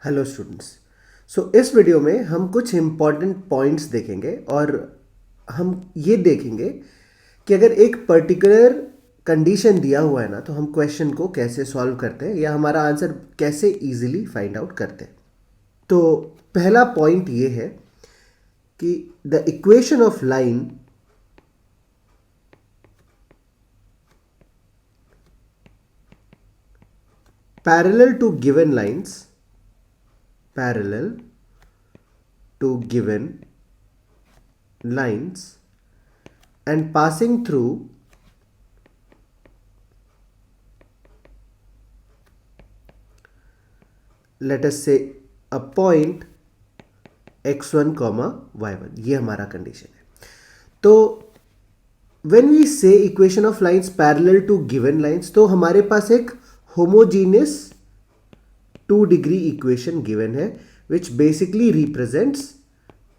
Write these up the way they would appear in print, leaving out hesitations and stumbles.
Hello students. इस video में हम कुछ इम्पॉर्टेंट पॉइंट्स देखेंगे और हम ये देखेंगे कि अगर एक पर्टिकुलर कंडीशन दिया हुआ है ना, तो हम क्वेश्चन को कैसे सॉल्व करते हैं या हमारा आंसर कैसे इजीली फाइंड आउट करते हैं। तो पहला पॉइंट ये है कि the equation of line parallel to given lines parallel to given lines and passing through let us say a point x1 comma y1, ये हमारा कंडीशन है। तो when we say equation of lines parallel to given lines, तो हमारे पास एक homogeneous 2 degree equation given है which basically represents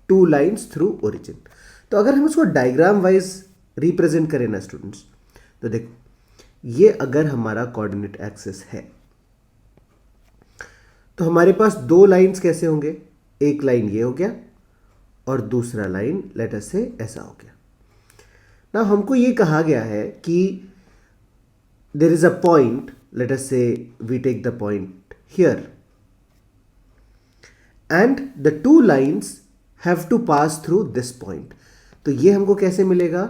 2 lines through origin. तो अगर हम उसको डायग्राम वाइज रिप्रेजेंट करें ना स्टूडेंट्स, तो देखो ये अगर हमारा कोऑर्डिनेट एक्सिस है तो हमारे पास 2 लाइन्स कैसे होंगे, एक लाइन ये हो गया और दूसरा लाइन लेट अस से ऐसा हो गया ना। हमको ये कहा गया है कि there is a point, let us say we take the point here and the 2 lines have to pass through this point। तो ये हमको कैसे मिलेगा,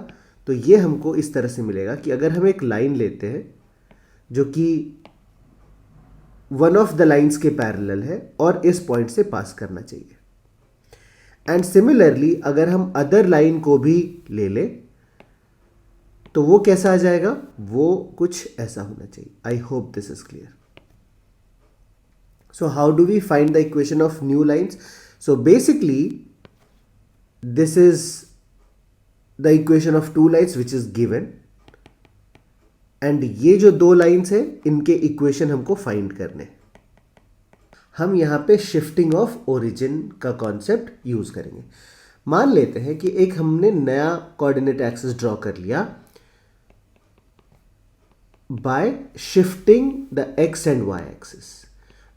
तो ये हमको इस तरह से मिलेगा कि अगर हम एक लाइन लेते हैं जो कि वन ऑफ द लाइंस के पैरेलल है और इस पॉइंट से पास करना चाहिए, एंड सिमिलरली अगर हम अदर लाइन को भी ले लें तो वो कैसा आ जाएगा, वो कुछ ऐसा होना चाहिए। I hope this is clear. So how do we find the equation of new lines? So basically this is the equation of 2 lines which is given, and ये जो 2 लाइन्स है इनके इक्वेशन हमको फाइंड करने हैं। हम यहाँ पे शिफ्टिंग ऑफ ओरिजिन का कॉन्सेप्ट यूज करेंगे। मान लेते हैं कि एक हमने नया कोऑर्डिनेट एक्सिस ड्रॉ कर लिया bye shifting the x and y axis.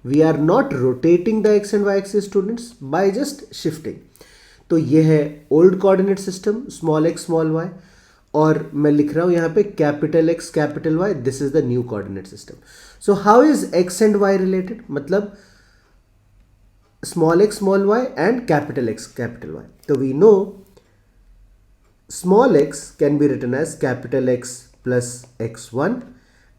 We are not rotating the x and y axis students, by just shifting। तो ये है old coordinate system small x small y, और मैं लिख रहा हूं यहां पे capital X capital Y, this is the new coordinate system. So how is x and y related, मतलब small x small y and capital X capital Y। तो we know small x can be written as capital X plus x1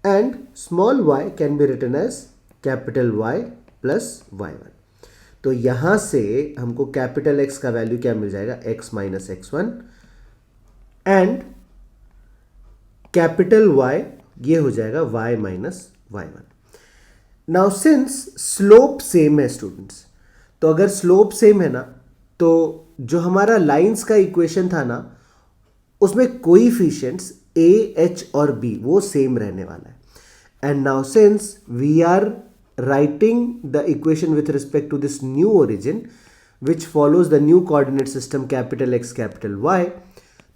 and small y can be written as capital Y plus y1। तो यहां से हमको capital X का value क्या मिल जाएगा, x minus x1, and capital Y ये हो जाएगा y minus y1। Now since slope same है स्टूडेंट्स, तो अगर स्लोप सेम है ना, तो जो हमारा लाइंस का इक्वेशन था ना, उसमें कोएफिशिएंट्स a, h और b वो सेम रहने वाला है। And now since we are writing the equation with respect to this new origin which follows the new coordinate system capital X capital Y,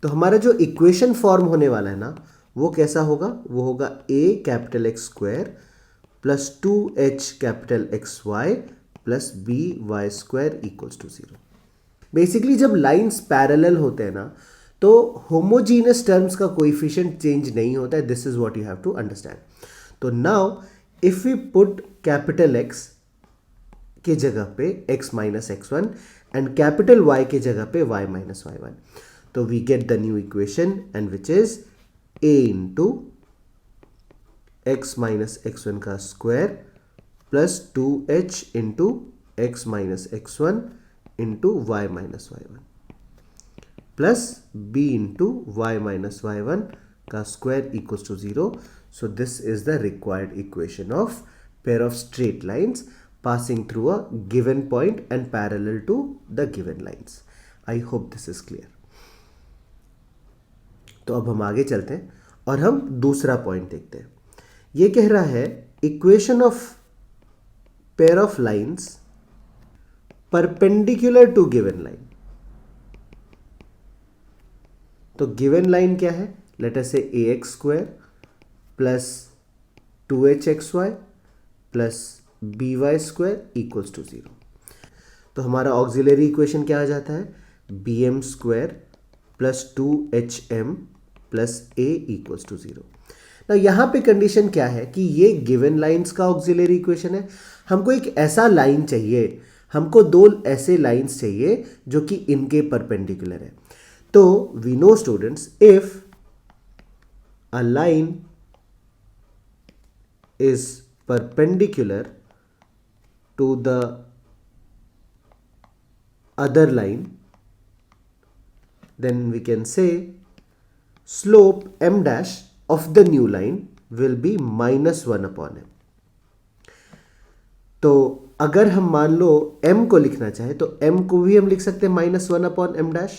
तो हमारा जो इक्वेशन फॉर्म होने वाला है ना, वो कैसा होगा, वो होगा a capital X square plus 2h capital X Y plus B Y square equals to 0। Basically जब लाइंस पैरेलल होते हैं ना, तो होमोजीनियस टर्म्स का कोएफिशिएंट चेंज नहीं होता है। This is what you have to understand. तो now if we put capital X के जगह पे x minus x1 and capital Y के जगह पे y माइनस y1, तो we get the new equation and which is a into x minus x1 का square plus 2h into x minus x1 into y minus y1 plus b into y minus y1 का square equals to 0। So this is the required equation of pair of straight lines passing through a given point and parallel to the given lines. I hope this is clear. तो अब हम आगे चलते हैं और हम दूसरा पॉइंट देखते हैं। ये कह रहा है equation of pair of lines perpendicular to given line. तो गिवन लाइन क्या है, let us say ax square plus 2hxy plus B Y square equals to 0। तो हमारा ऑक्सिलरी इक्वेशन क्या आ जाता है, B M square plus 2HM plus A equals to 0। ना यहाँ पे कंडीशन क्या है कि ये गिवन लाइंस का ऑक्सिलरी इक्वेशन है, हमको एक ऐसा लाइन चाहिए, हमको दो ऐसे लाइंस चाहिए जो कि इनके परपेंडिकुलर है। तो we know students, if a line is perpendicular to the other line, then we can say slope m dash of the new line will be -1 upon m। तो अगर हम मान लो m को लिखना चाहे तो m को भी हम लिख सकते हैं -1 upon m dash।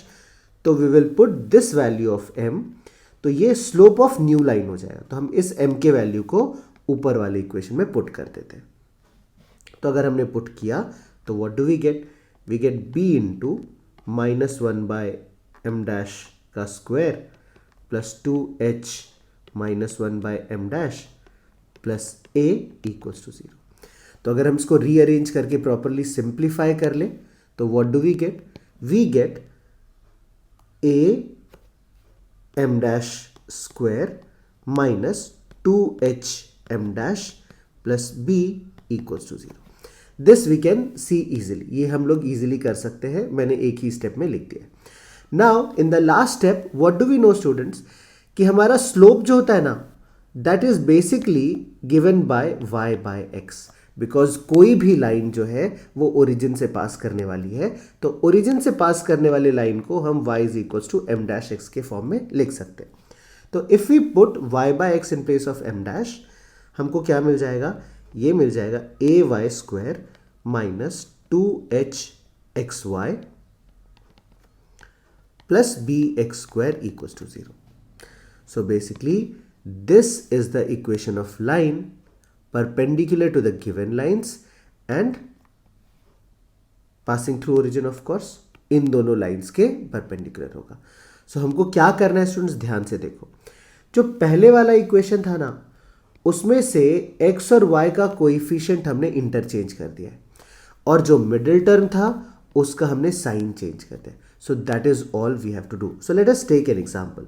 तो we will put this value of m, तो ये स्लोप ऑफ न्यू लाइन हो जाएगा। तो हम इस m के वैल्यू को ऊपर वाले इक्वेशन में पुट कर देते हैं। तो अगर हमने पुट किया तो what do we get, we get b into -1/m' का square plus 2h -1/m' plus a equals to 0। तो अगर हम इसको रीअरेंज करके प्रॉपरली सिंप्लीफाई कर ले तो what do we get, we get a m' square minus 2HM' plus b equals to 0। This we can see easily, ये हम लोग इजिली कर सकते हैं, मैंने एक ही स्टेप में लिख दिया। Now in the last step what do we know students, कि हमारा स्लोप जो होता है ना, that is basically given by y by x, because कोई भी लाइन जो है वो ओरिजिन से पास करने वाली है। तो ओरिजिन से पास करने वाली लाइन को हम y is equals to m' के फॉर्म में लिख सकते हैं। तो if we put y by x in place of m', हमको क्या मिल जाएगा, ये मिल जाएगा ay square minus 2hxy plus bx square equals to 0। So basically this is the equation of line perpendicular to the given lines and passing through origin, of course in दोनों lines के perpendicular होगा। सो हमको क्या करना है students, ध्यान से देखो, जो पहले वाला इक्वेशन था ना, उसमें से x और y का कोएफिशिएंट हमने इंटरचेंज कर दिया है, और जो मिडिल टर्म था उसका हमने साइन चेंज कर दिया। So that is all we have to do. So let us take an example.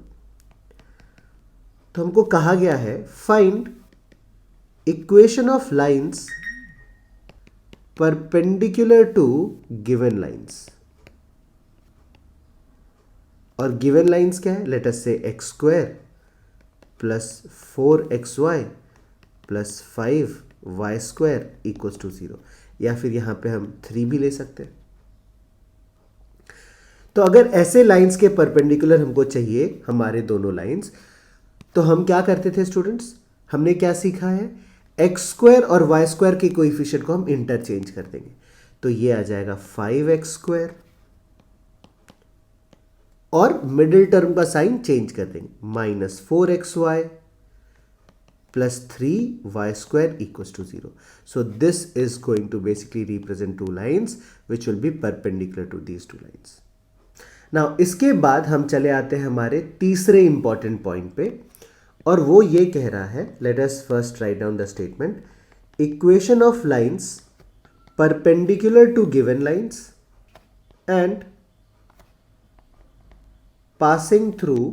तो हमको कहा गया है find equation of lines perpendicular to given lines, और गिवन लाइंस क्या है, let us say x square plus 4xy plus 5y square equals to 0, या फिर यहां पे हम 3 भी ले सकते हैं। तो अगर ऐसे लाइंस के परपेंडिकुलर हमको चाहिए हमारे दोनों लाइंस, तो हम क्या करते थे स्टूडेंट्स, हमने क्या सीखा है, एक्स स्क्वायर और y स्क्वायर के कोएफिशिएंट को हम इंटरचेंज कर देंगे। तो ये आ जाएगा 5x स्क्वायर, और मिडिल टर्म का साइन चेंज कर देंगे, minus 4xy plus 3y square equals to 0। So this is going to basically represent two lines which will be perpendicular to these two lines. Now इसके बाद हम चले आते हैं हमारे तीसरे इंपॉर्टेंट पॉइंट पे, और वो ये कह रहा है, let us first write down the statement, equation of lines perpendicular to given lines and passing through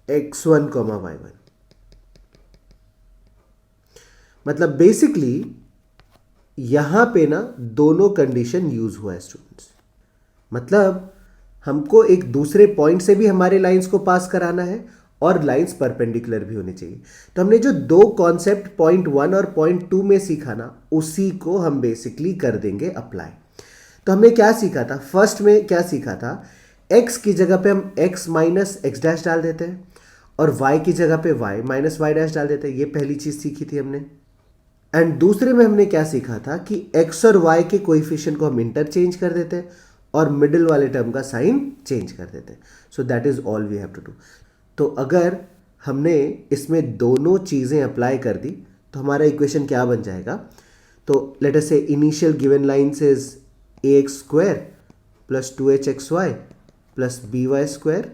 x1, y1। मतलब बेसिकली यहां पे ना दोनों कंडीशन यूज हुआ है स्टूडेंट्स। मतलब हमको एक दूसरे पॉइंट से भी हमारे लाइंस को पास कराना है, और लाइंस परपेंडिकुलर भी होनी चाहिए। तो हमने जो दो कॉन्सेप्ट पॉइंट 1 और पॉइंट 2 में सीखा ना, उसी को हम बेसिकली कर देंगे अप्लाई। तो हमने क्या सीखा था, फर्स्ट में क्या सीखा था, x की जगह पे हम x माइनस एक्स डैश डाल देते हैं, और y की जगह पे y माइनस वाई डैश डाल देते हैं। ये पहली चीज सीखी थी हमने। एंड दूसरे में हमने क्या सीखा था कि x और y के कोएफिशिएंट को हम इंटरचेंज कर देते हैं, और मिडिल वाले टर्म का साइन चेंज कर देते हैं। So that is all we have to do. तो अगर हमने इसमें दोनों चीजें अप्लाई कर दी तो हमारा इक्वेशन क्या बन जाएगा, तो let us say initial given lines is ax square plus 2hxy plus by square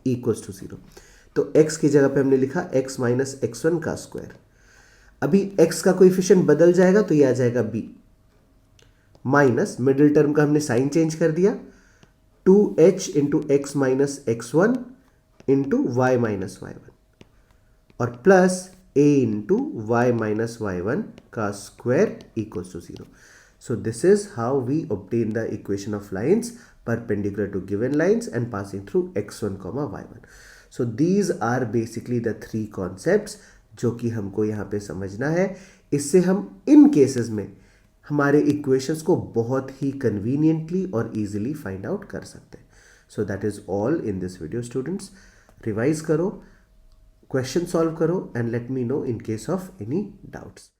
equals to 0। तो x की जगह पे हमने लिखा x माइनस x1 का स्क्वायर। अभी x का कोएफिशिएंट बदल जाएगा तो ये आ जाएगा b माइनस मिडिल टर्म का हमने साइन चेंज कर दिया 2h into X minus X one into Y minus Y one और plus a into Y minus Y one का square equals to 0. So this is how we obtain the equation of lines perpendicular to given lines and passing through x1, y1. So these are basically the three concepts जो कि हमको यहाँ पे समझना है. इससे हम इन केसेस में हमारे इक्वेशंस को बहुत ही कन्वीनियंटली और इजीली फाइंड आउट कर सकते हैं. So that is all in this video students. Revise करो, क्वेश्चन सॉल्व करो and let me know in case of any doubts.